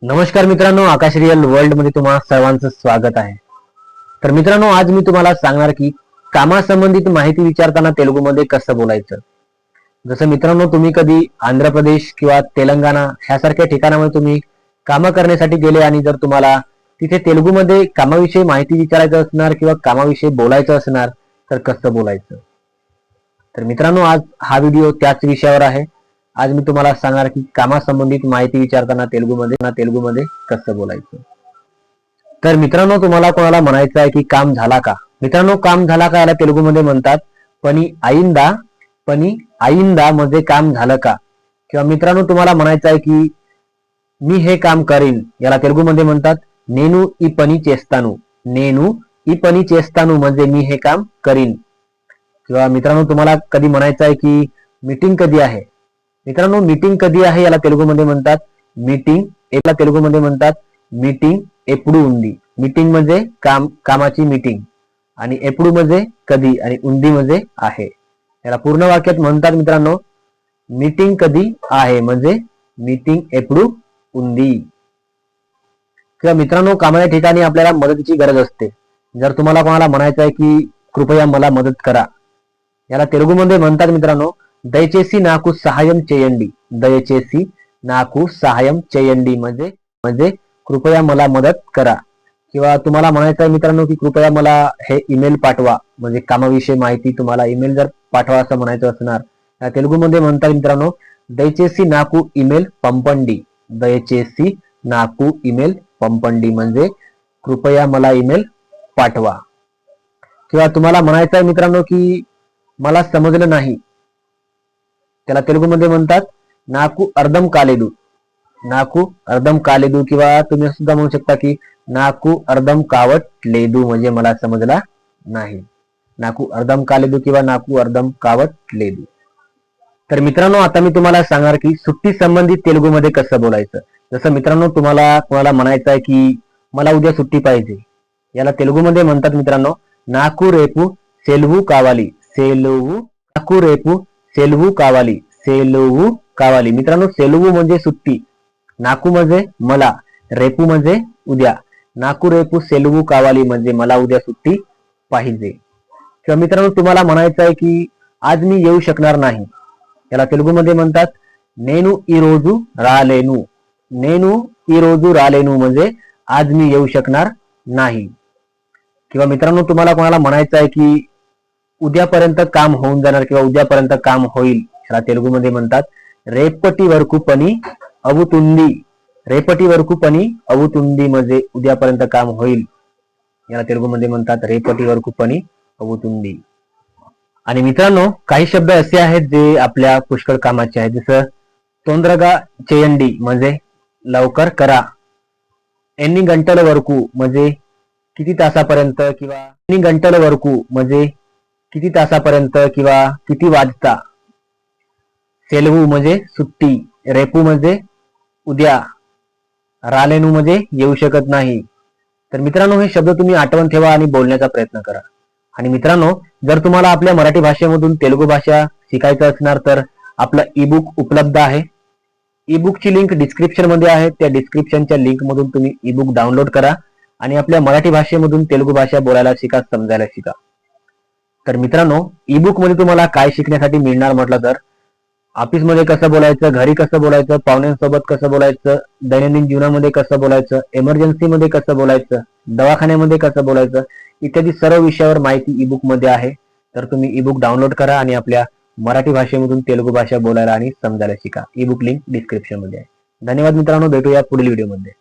नमस्कार मित्रांनो, आकाश real world मध्ये तुम्हा सर्वांचं स्वागत आहे. तर मित्रांनो, आज मी तुम्हाला सांगणार की कामासंबंधित माहिती विचारताना तेलुगूमध्ये कसं बोलायचं. जसं मित्रांनो, तुम्ही कधी आंध्र प्रदेश किंवा तेलंगणा ह्यासारख्या ठिकाणामध्ये तुम्ही कामं करण्यासाठी गेले आणि जर तुम्हाला तिथे तेलुगूमध्ये कामाविषयी माहिती विचारायचं असणार किंवा कामाविषयी बोलायचं असणार तर कसं बोलायचं. तर मित्रांनो, आज हा व्हिडिओ त्याच विषयावर आहे. आज मी तुम्हाला सांगणार की कामासंबंधित माहिती विचारताना तेलुगूमध्ये कसं बोलायचं. तर मित्रांनो, तुम्हाला कोणाला म्हणायचं आहे की काम झाला का. मित्रांनो, काम झाला का याला तेलुगूमध्ये म्हणतात पनी आईंदा. पनी आईंदा म्हणजे काम झालं का. किंवा मित्रांनो, तुम्हाला म्हणायचं आहे की मी हे काम करीन याला तेलुगूमध्ये म्हणतात नेनू ई पनी चेस्तानू. नेनू ई पनी चेस्तानू म्हणजे मी हे काम करीन. किंवा मित्रांनो, तुम्हाला कधी म्हणायचं आहे की मीटिंग कधी आहे. मित्रांनो, मीटिंग कधी आहे याला तेलुगूमध्ये म्हणतात मीटिंग. याला तेलुगूमध्ये म्हणतात मीटिंग एपडू उंदी. मीटिंग म्हणजे कामाची मीटिंग आणि एपडू म्हणजे कधी आणि उंदी म्हणजे आहे. याला पूर्ण वाक्यात म्हणतात मित्रांनो मीटिंग कधी आहे म्हणजे मीटिंग एपडू उंदी. किंवा मित्रांनो, कामाच्या ठिकाणी आपल्याला मदतीची गरज असते. जर तुम्हाला कोणाला म्हणायचं आहे की कृपया मला मदत करा याला तेलुगूमध्ये म्हणतात मित्रांनो दयచేసి నాకు సహాయం చేయండి. दयచేసి నాకు सहाय्यम చేయండి म्हणजे कृपया मला मदत करा. किंवा तुम्हाला म्हणायचं आहे मित्रांनो की कृपया मला हे ईमेल पाठवा म्हणजे कामाविषयी माहिती तुम्हाला ईमेल जर पाठवा असं म्हणायचं असणार या तेलुगूमध्ये म्हणतात मित्रांनो दयచేసి నాకు ईमेल पंपंडी. दयచేసి నాకు ईमेल पंपंडी म्हणजे कृपया मला ईमेल पाठवा. किंवा तुम्हाला म्हणायचं आहे मित्रांनो की मला समजलं नाही त्याला तेलुगूमध्ये म्हणतात नाकू अर्धम कालेदू. नाकू अर्धम कालेदू. किंवा तुम्ही सुद्धा म्हणू शकता की नाकू अर्धम कावट लेदू म्हणजे मला समजला नाही. नाकू अर्धम कालेदू किंवा नाकू अर्धम कावट लेदू. तर मित्रांनो, आता मी तुम्हाला सांगणार की सुट्टी संबंधित तेलुगूमध्ये कसं बोलायचं. जसं मित्रांनो, तुम्हाला कोणाला म्हणायचं आहे की मला उद्या सुट्टी पाहिजे याला तेलुगूमध्ये म्हणतात मित्रांनो नाकू रेपू सेलवू कावाली. सेलवू. नाकू रेपू सेलवू कावाली. सेलवू कावाली. मित्रांनो, सेलवू म्हणजे सुट्टी. नाकू म्हणजे मला. रेपू म्हणजे उद्या. नाकू रेपू सेलवू कावाली म्हणजे मला उद्या सुट्टी पाहिजे. किंवा मित्रांनो, तुम्हाला म्हणायचं आहे की आज मी येऊ शकणार नाही याला तेलुगूमध्ये म्हणतात नेनू ई रोजू रालेनू. नेनू ई रोजू रालेनू म्हणजे आज मी येऊ शकणार नाही. किंवा मित्रांनो, तुम्हाला कोणाला म्हणायचं आहे की उद्यापर्यंत काम होऊन जाणार किंवा उद्यापर्यंत काम होईल याला तेलुगूमध्ये म्हणतात रेपटी वरकू पनी अवुतुंदी. रेपटी वरकू पनी अवुतुंदी म्हणजे उद्यापर्यंत काम होईल याला तेलुगूमध्ये म्हणतात रेपटी वरकू पनी अवुतुंदी. आणि मित्रांनो, काही शब्द असे आहेत जे आपल्या पुष्कळ कामाचे आहेत. जसं तोंदरगा चेयंडी म्हणजे लवकर करा. एन्नी गंटल वरकू म्हणजे किती तासापर्यंत. किंवा एन्नी गंटल वरकू म्हणजे किती तासापर्यंत किंवा किती वाजता. सेलवू म्हणजे सुट्टी. रेपू म्हणजे उद्या. रालेनू म्हणजे येऊ शकत नाही. तर मित्रांनो, हे शब्द तुम्ही आठवण ठेवा आणि बोलण्याचा प्रयत्न करा. आणि मित्रांनो, जर तुम्हाला आपल्या मराठी भाषेमधून तेलुगू भाषा शिकायचं असणार तर आपलं ई बुक उपलब्ध आहे. ई बुकची लिंक डिस्क्रिप्शन मध्ये आहे. त्या डिस्क्रिप्शनच्या लिंक मधून तुम्ही ई बुक डाउनलोड करा आणि आपल्या मराठी भाषेमधून तेलुगू भाषा बोलायला शिका, समजायला शिका. तर मित्रांनो, ई बुक मध्ये तुम्हाला काय शिकण्यासाठी मिळणार म्हटलं तर ऑफिसमध्ये कसं बोलायचं, घरी कसं बोलायचं, पाहुण्यांसोबत कसं बोलायचं, दैनंदिन जीवनामध्ये कसं बोलायचं, इमर्जन्सीमध्ये कसं बोलायचं, दवाखान्यामध्ये कसं बोलायचं इत्यादी सर्व विषयावर माहिती ई बुक मध्ये आहे. तर तुम्ही ई बुक डाउनलोड करा आणि आपल्या मराठी भाषेमधून तेलुगू भाषा बोलायला आणि समजायला शिका. ई बुक लिंक डिस्क्रिप्शन मध्ये आहे. धन्यवाद मित्रांनो, भेटूया पुढील व्हिडिओमध्ये.